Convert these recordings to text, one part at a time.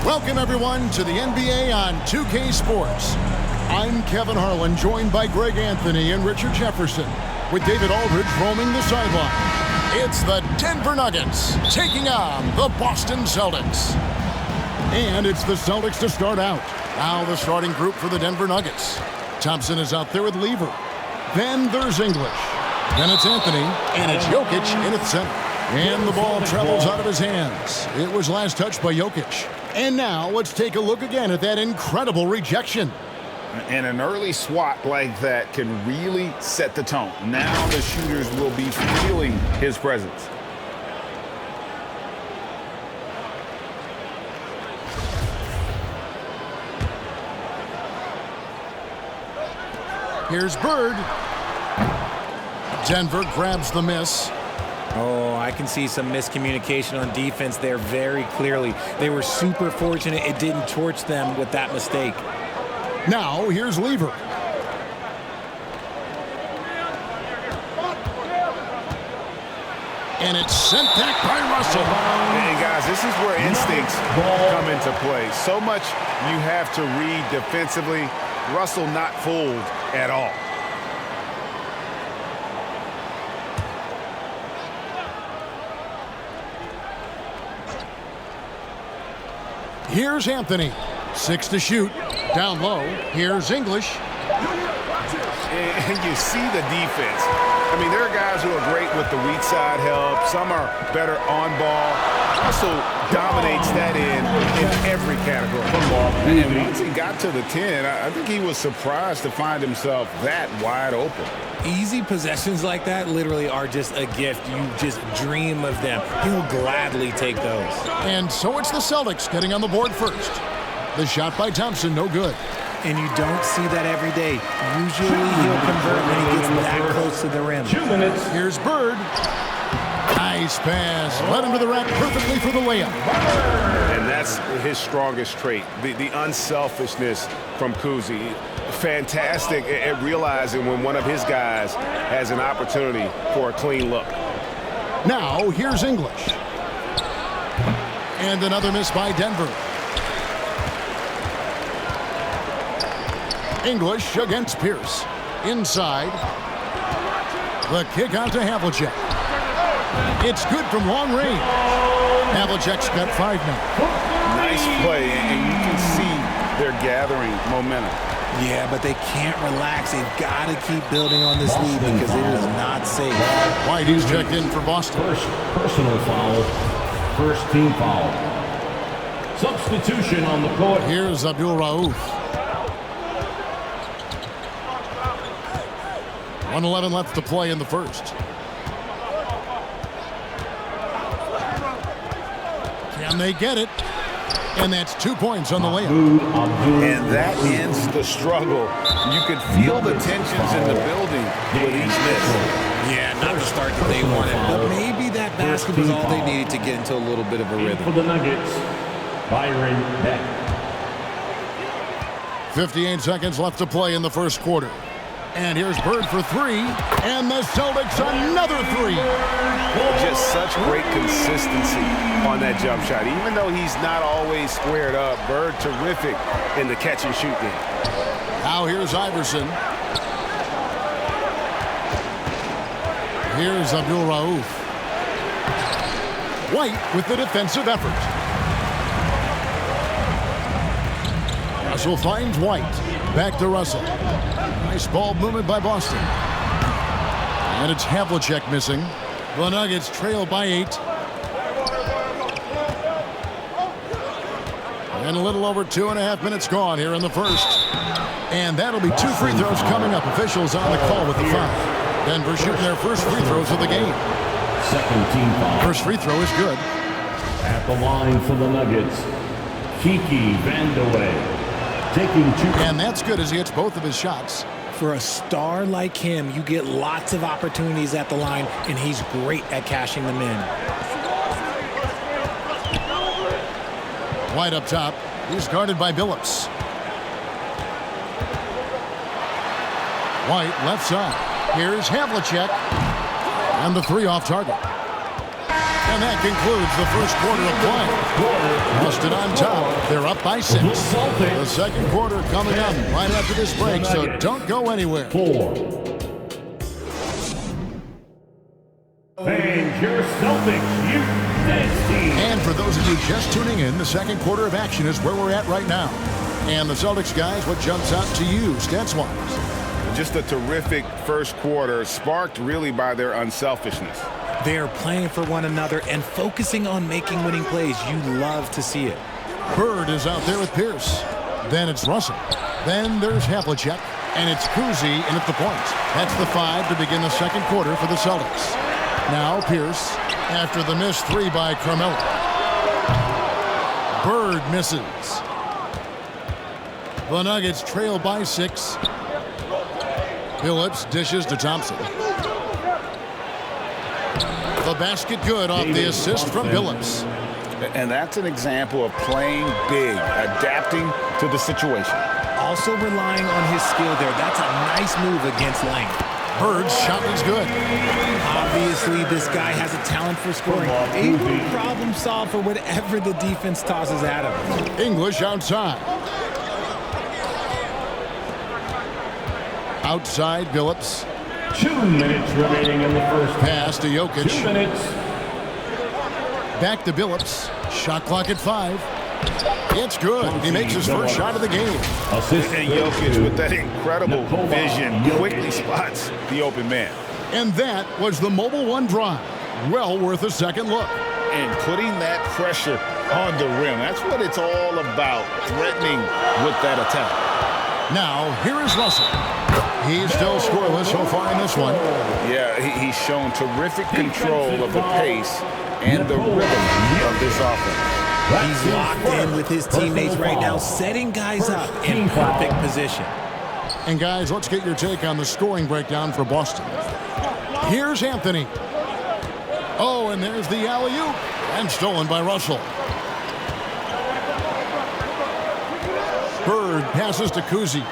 Welcome, everyone, to the NBA on 2K Sports. I'm Kevin Harlan, joined by Greg Anthony and Richard Jefferson, with David Aldridge roaming the sideline. It's the Denver Nuggets taking on the Boston Celtics. And it's the Celtics to start out. Now the starting group for the Denver Nuggets. Thompson is out there with Lever. Then there's English. Then it's Anthony, and it's Jokic in at center. And the ball travels out of his hands. It was last touched by Jokic. And now let's take a look again at that incredible rejection. And an early swat like that can really set the tone. Now the shooters will be feeling his presence. Here's Bird. Denver grabs the miss. Oh, I can see some miscommunication on defense there very clearly. They were super fortunate it didn't torch them with that mistake. Now, here's Lever. And it's sent back by Russell. And guys, this is where instincts come into play. So much you have to read defensively. Russell not fooled at all. Here's Anthony. 6 to shoot. Down low. Here's English. And you see the defense. I mean, there are guys who are great with the weak side help. Some are better on ball. Russell dominates that in every category. And once he got to the 10, I think he was surprised to find himself that wide open. Easy possessions like that literally are just a gift. You just dream of them. He'll gladly take those. And so it's the Celtics getting on the board first. The shot by Thompson, no good. And you don't see that every day. Usually he'll convert when he gets that close to the rim. 2 minutes. Here's Bird. Nice pass. Led him to the rack perfectly for the layup. And that's his strongest trait, the unselfishness from Kuzi. Fantastic at realizing when one of his guys has an opportunity for a clean look. Now, here's English. And another miss by Denver. English against Pierce. Inside. The kick out to Havlicek. It's good from long range. Havlicek's got 5 now. Nice play, and you can see they're gathering momentum. Yeah, but they can't relax. They've got to keep building on this lead because it is not safe. Whitey's checked in for Boston. First personal foul. First team foul. Substitution on the court. Here's Abdul Rauf. 1:11 left to play in the first. Can they get it? And that's 2 points on the layup. And that ends the struggle. You could feel the tensions in the building with each miss. Yeah, not the start that they wanted, but maybe that basket was all they needed to get into a little bit of a For rhythm. the Nuggets, Byron Beck. 58 seconds left to play in the first quarter. And here's Bird for 3. And the Celtics another 3. Just such great consistency on that jump shot. Even though he's not always squared up, Bird terrific in the catch and shoot game. Now here's Iverson. Here's Abdul Rauf. White with the defensive effort. Russell finds White. Back to Russell. Nice ball movement by Boston. And it's Havlicek missing. The Nuggets trail by 8. And a little over 2.5 minutes gone here in the first. And that'll be 2 free throws coming up. Officials on the call with the foul. Denver shooting their first free throws of the game. Second team foul. First free throw is good. At the line for the Nuggets, Kiki Vandeweghe. Taking 2. And that's good as he hits both of his shots. For a star like him, you get lots of opportunities at the line, and he's great at cashing them in. White up top. He's guarded by Billups. White left side. Here's Havlicek. And the 3 off target. And that concludes the first quarter of play. Boston on top. They're up by 6. The second quarter coming up right after this break, so don't go anywhere. 4. And your Celtics Youth Team. And for those of you just tuning in, the second quarter of action is where we're at right now. And the Celtics guys, what jumps out to you stats-wise? Just a terrific first quarter, sparked really by their unselfishness. They are playing for one another and focusing on making winning plays. You love to see it. Bird is out there with Pierce. Then it's Russell. Then there's Havlicek. And it's Kuzi in at the point. That's the 5 to begin the second quarter for the Celtics. Now Pierce after the missed 3 by Carmelo. Bird misses. The Nuggets trail by 6. Phillips dishes to Thompson. The basket good off the assist from Phillips. And that's an example of playing big, adapting to the situation. Also relying on his skill there. That's a nice move against length. Bird's shot is good. Obviously, this guy has a talent for scoring. Able to problem solve for whatever the defense tosses at him. English outside. Outside, Phillips. 2 minutes remaining in the first Pass to Jokic. 2 minutes. Back to Phillips. Shot clock at 5. It's good. He makes his first shot of the game. Assist And Jokic with that incredible vision quickly spots the open man. And that was the Mobile One drive. Well worth a second look. And putting that pressure on the rim. That's what it's all about, threatening with that attack. Now, here is Russell. He's still scoreless so far in this one. Yeah, he's shown terrific control of the pace and the rhythm of this offense. He's locked in with his teammates right now, setting guys up in perfect position. And guys, let's get your take on the scoring breakdown for Boston. Here's Anthony. Oh, and there's the alley-oop. And stolen by Russell. Bird passes to Kuzi.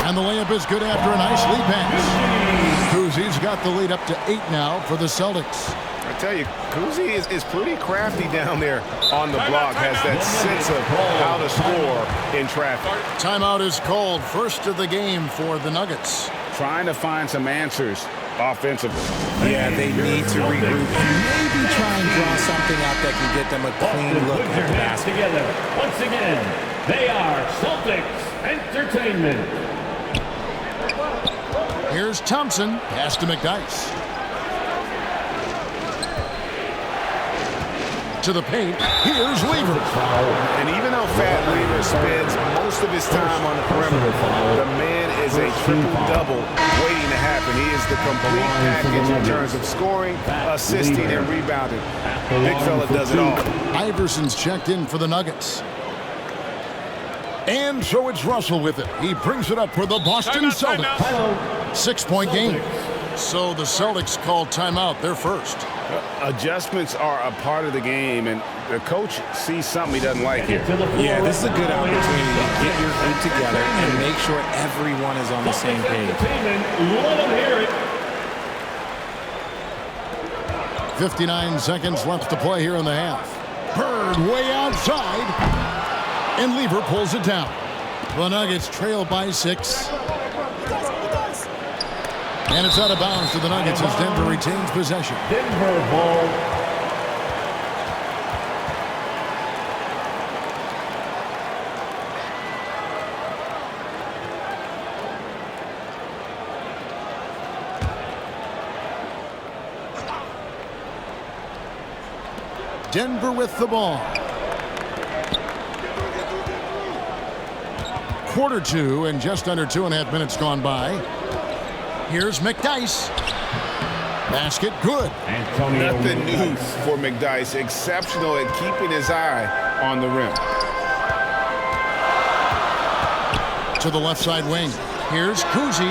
And the layup is good after a nice lead pass. Kuzi's got the lead up to 8 now for the Celtics. I tell you, Kuzi is pretty crafty down there on the block, has that sense of how to score in traffic. Timeout is called. First of the game for the Nuggets. Trying to find some answers offensively. Yeah, they need to regroup and maybe try and draw something out that can get them a clean look Put at your the hands basket. together. Once again, they are Celtics Entertainment. Here's Thompson. Pass to McDyess. To the paint. Here's Weaver. And even though Fat Weaver spends most of his time on the perimeter, the man is a triple-double waiting to happen. He is the complete package in terms of scoring, assisting, and rebounding. Big fella does it all. Iverson's checked in for the Nuggets. And so it's Russell with it. He brings it up for the Boston Celtics. 6-point game. So the Celtics call timeout. They're first. Adjustments are a part of the game, and the coach sees something he doesn't like here. Yeah, this is a good opportunity to get your group together and make sure everyone is on the same page. Let them hear it. 59 seconds left to play here in the half. Bird way outside. And Lever pulls it down. The Nuggets trail by 6. And it's out of bounds to the Nuggets as Denver retains possession. Denver ball. Denver with the ball. Quarter 2 and just under 2.5 minutes gone by. Here's McDyess. Basket good. Nothing new for McDyess. Exceptional at keeping his eye on the rim. To the left side wing. Here's Kuzi.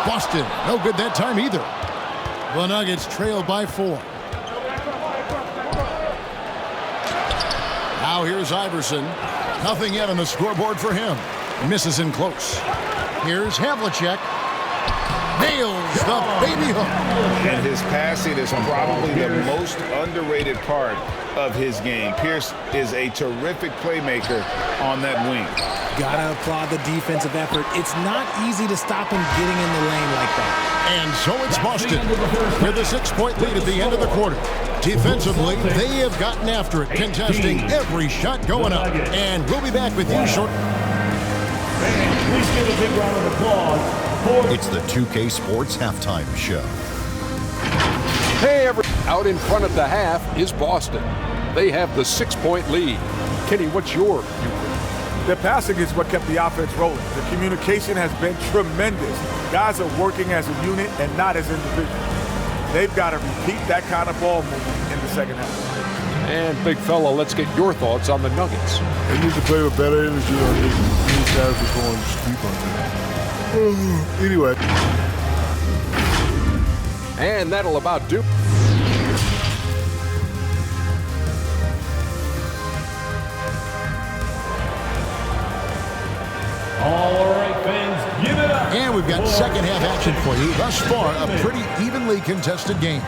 Busted. No good that time either. The Nuggets trail by 4. Now here's Iverson. Nothing yet on the scoreboard for him. Misses in close. Here's Havlicek. nails the baby hook. And his passing is probably the most underrated part of his game. Pierce is a terrific playmaker on that wing. Gotta applaud the defensive effort. It's not easy to stop him getting in the lane like that. And so it's Boston with a 6-point lead at the end of the quarter. Defensively, they have gotten after it, contesting every shot going up. And we'll be back with you shortly. Please give a big round of applause. It's the 2K Sports Halftime Show. Hey, out in front of the half is Boston. They have the 6-point lead. Kenny, what's your view? The passing is what kept the offense rolling. The communication has been tremendous. Guys are working as a unit and not as individuals. They've got to repeat that kind of ball movement in the second half. And big fella, let's get your thoughts on the Nuggets. They need to play with better energy on these guys are going to sleep on that. Anyway. And that'll about do. All right, fans, give it up. And we've got second half action for you. Thus far, a pretty evenly contested game.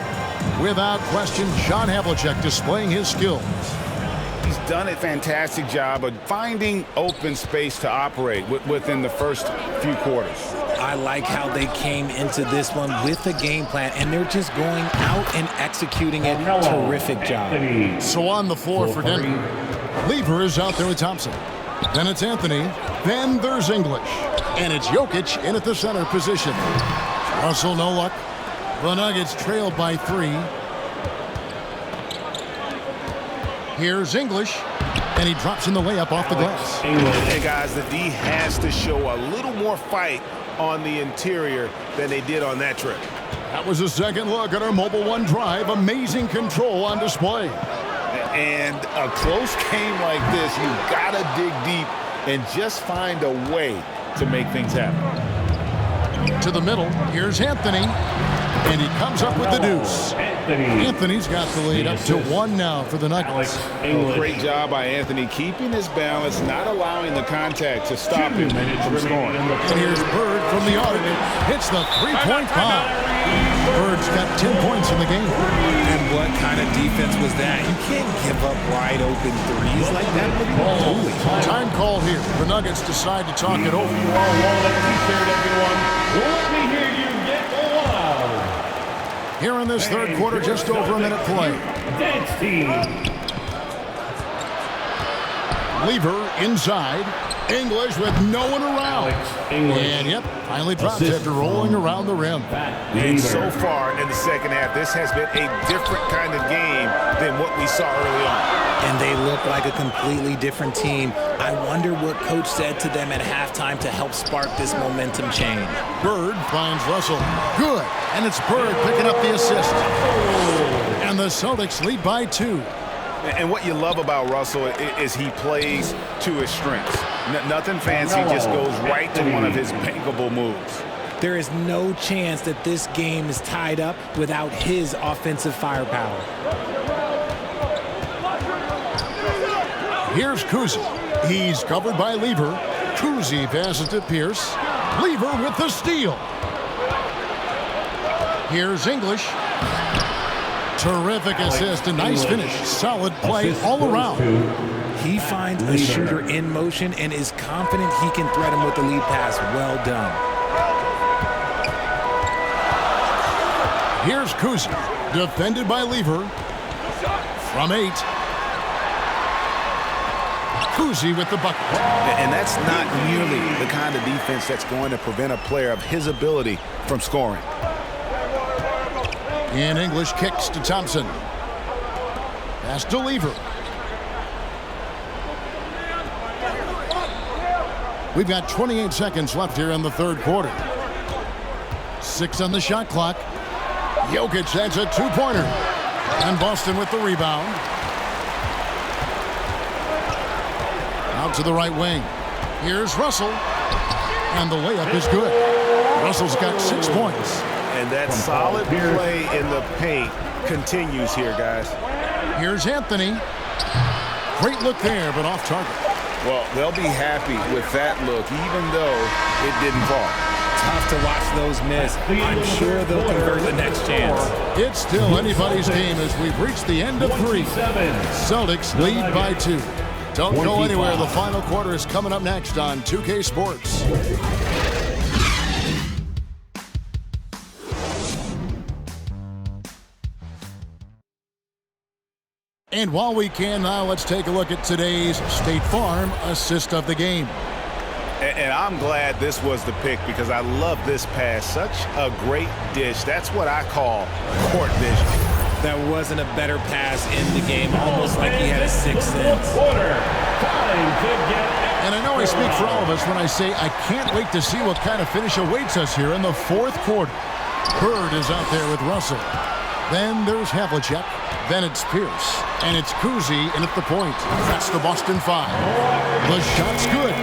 Without question, John Havlicek displaying his skills. He's done a fantastic job of finding open space to operate within the first few quarters. I like how they came into this one with a game plan, and they're just going out and executing it. Terrific job. So on the floor for Denver, Lever is out there with Thompson. Then it's Anthony. Then there's English. And it's Jokic in at the center position. Russell, no luck. The Nuggets trailed by 3. Here's English. And he drops in the layup off the glass. Hey, guys, the D has to show a little more fight on the interior than they did on that trip. That was a second look at our Mobile One drive. Amazing control on display. And a close game like this, you gotta dig deep and just find a way to make things happen. To the middle, here's Anthony, and he comes up with the deuce. Anthony's got the lead up to 1 now for the Nuggets. Great job by Anthony, keeping his balance, not allowing the contact to stop him from scoring. And here's Bird from the arc. Hits the three-point bomb. Bird's got 10 points in the game. And what kind of defense was that? You can't give up wide open threes like that. Holy. Time call here. The Nuggets decide to talk it over. You all well appreciated, everyone. Let me hear you get loud. Here in this third quarter, just over a minute play. Dance team. Lever inside. English with no one around. And yep, finally drops after rolling around the rim. And so far in the second half, this has been a different kind of game than what we saw early on. And they look like a completely different team. I wonder what coach said to them at halftime to help spark this momentum change. Bird finds Russell. Good. And it's Bird picking up the assist. And the Celtics lead by 2. And what you love about Russell is he plays to his strengths. Nothing fancy, just goes right to one of his bankable moves. There is no chance that this game is tied up without his offensive firepower. Here's Kuzi. He's covered by Lever. Kuzi passes to Pierce. Lever with the steal. Here's English. Terrific assist, a nice finish. Solid play all around. He finds a shooter in motion and is confident he can thread him with the lead pass. Well done. Here's Kuzi, defended by Lever. From 8. Kuzi with the bucket. And that's not nearly the kind of defense that's going to prevent a player of his ability from scoring. In English kicks to Thompson. Pass to Lever. We've got 28 seconds left here in the third quarter. 6 on the shot clock. Jokic adds a 2-pointer. And Boston with the rebound. Out to the right wing. Here's Russell. And the layup is good. Russell's got 6 points. And that solid play in the paint continues here, guys. Here's Anthony. Great look there, but off target. Well, they'll be happy with that look, even though it didn't fall. Tough to watch those miss. I'm sure they'll convert the next chance. It's still anybody's game as we've reached the end of 3. Celtics lead by 2. Don't go anywhere. The final quarter is coming up next on 2K Sports. And while we can now, let's take a look at today's State Farm assist of the game. And I'm glad this was the pick because I love this pass. Such a great dish. That's what I call court vision. That wasn't a better pass in the game, almost like he had a sixth sense. And I know I speak for all of us when I say I can't wait to see what kind of finish awaits us here in the 4th quarter. Bird is out there with Russell. Then there's Havlicek. Then it's Pierce. And it's Kuzi in at the point. That's the Boston 5. The shot's good.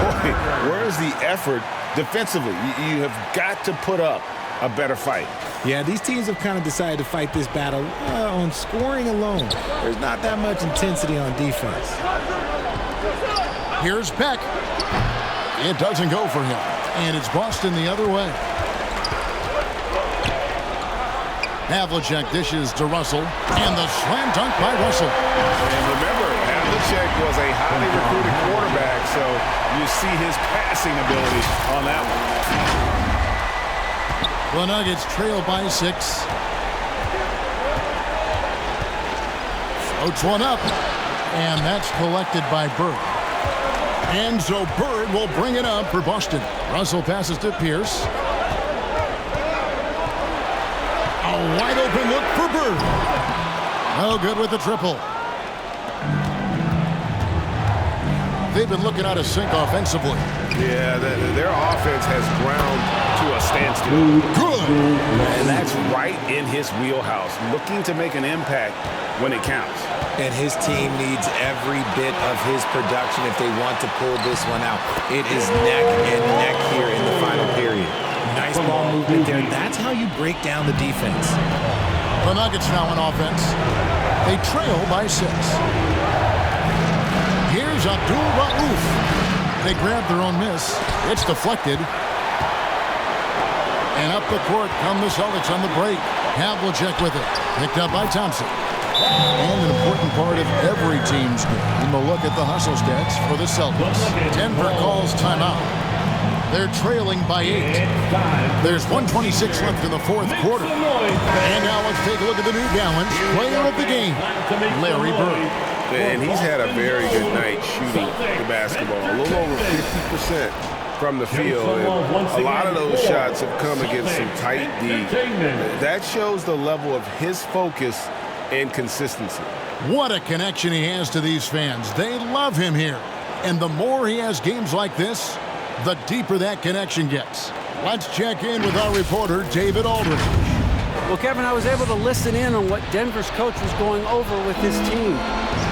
Boy, where's the effort defensively? You have got to put up a better fight. Yeah, these teams have kind of decided to fight this battle on scoring alone. There's not that much intensity on defense. Here's Beck. It doesn't go for him. And it's Boston the other way. Havlicek dishes to Russell. And the slam dunk by Russell. And remember, Havlicek was a highly recruited quarterback, so you see his passing ability on that one. The Nuggets trail by 6. Floats one up. And that's collected by Bird. And so Bird will bring it up for Boston. Russell passes to Pierce. A wide open look for Bird. No good with the triple. They've been looking out of sync offensively. Yeah, their offense has ground to a standstill. Good. And that's right in his wheelhouse, looking to make an impact when it counts. And his team needs every bit of his production if they want to pull this one out. It is neck and neck here in the final period. Nice ball movement there. That's how you break down the defense. The Nuggets now on offense. They trail by 6. Here's Abdul Rauf. They grab their own miss. It's deflected. And up the court come the Celtics on the break. Havlicek with it. Picked up by Thompson. And an important part of every team's game. We'll look at the hustle stats for the Celtics. Denver calls timeout. They're trailing by 8. There's 1:26 left in the 4th quarter. And now let's take a look at the New Balance player of the game, Larry Bird. And he's had a very good night shooting the basketball. A little over 50% from the field. And a lot of those shots have come against some tight D. That shows the level of his focus and consistency. What a connection he has to these fans. They love him here. And the more he has games like this, the deeper that connection gets. Let's check in with our reporter, David Aldridge. Well, Kevin, I was able to listen in on what Denver's coach was going over with his team.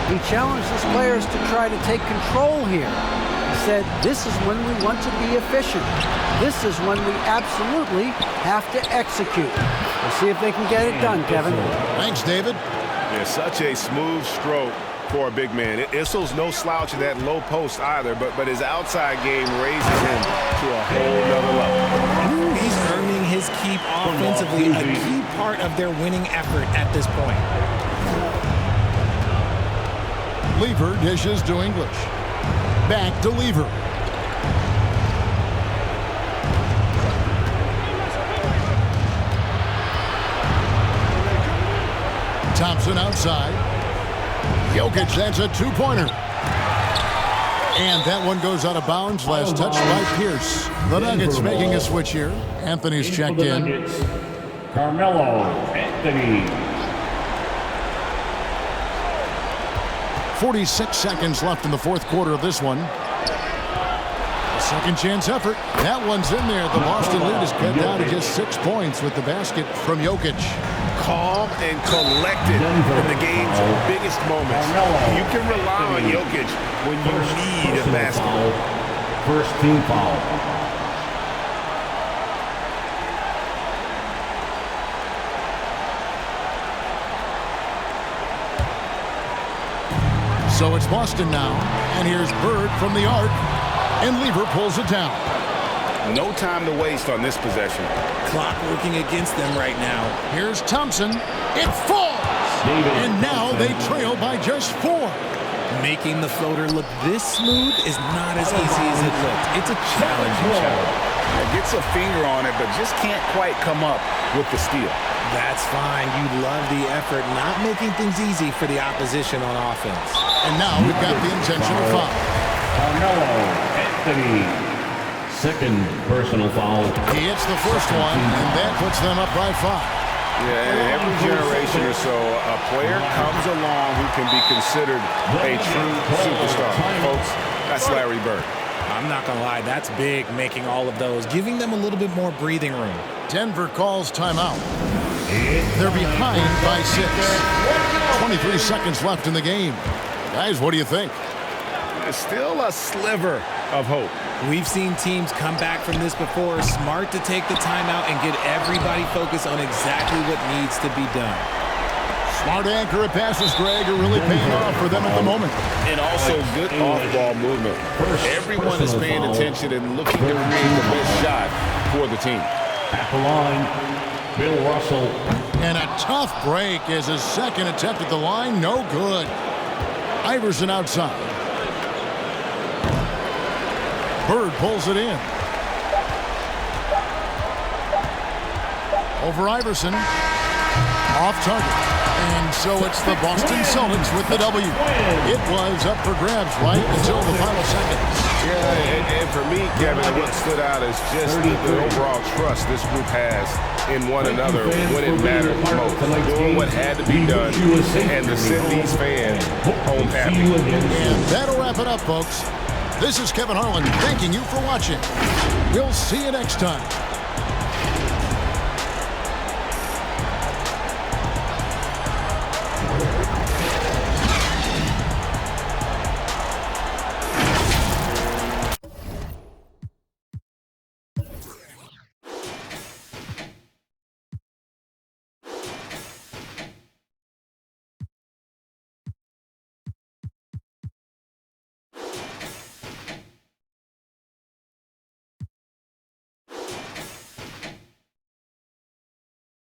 He challenged his players to try to take control here. He said, this is when we want to be efficient. This is when we absolutely have to execute. We'll see if they can get it done, Kevin. Thanks, David. Yeah, such a smooth stroke for a big man. Issel's no slouch at that low post either, but his outside game raises him to a whole nother level. He's earning his keep offensively, a key part of their winning effort at this point. Lever dishes to English. Back to Lever. Thompson outside. Jokic, that's a 2-pointer. And that one goes out of bounds. Last touch by Pierce. The Nuggets making a switch here. Anthony's checked in. Carmelo Anthony. 46 seconds left in the 4th quarter of this one. A second chance effort. That one's in there. The Boston lead is cut down to just 6 points with the basket from Jokic. Calm and collected in the game's biggest moments. You can rely on Jokic when you need a basketball. First team foul. So it's Boston now. And here's Bird from the arc. And Lever pulls it down. No time to waste on this possession. Clock working against them right now. Here's Thompson. It falls! And now they trail by just 4. Making the floater look this smooth is not as easy as it looked. It's a challenging shot. Gets a finger on it, but just can't quite come up with the steal. That's fine. You love the effort, not making things easy for the opposition on offense. And now we've got the intentional foul. Carmelo Anthony, second personal foul. He hits the first one, and that puts them up by 5. Yeah, and every generation or so, a player comes along who can be considered a true superstar. Folks, that's Larry Bird. I'm not going to lie, that's big, making all of those, giving them a little bit more breathing room. Denver calls timeout. They're behind by 6. 23 seconds left in the game. Guys, what do you think? There's still a sliver of hope. We've seen teams come back from this before. Smart to take the timeout and get everybody focused on exactly what needs to be done. Smart accurate passes, Greg, are really paying off for them at the moment. And also good off-ball movement. Everyone is paying attention and looking to create the best shot for the team. At the line, Bill Russell. And a tough break as his second attempt at the line, no good. Iverson outside. Bird pulls it in. Over Iverson. Off target. And so it's the Boston Celtics with the W. It was up for grabs right until the final seconds. Yeah, and for me, Kevin, what stood out is just the overall trust this group has in one another when it mattered most. Doing what had to be done and to send these fans home happy. And that'll wrap it up, folks. This is Kevin Harlan thanking you for watching. We'll see you next time.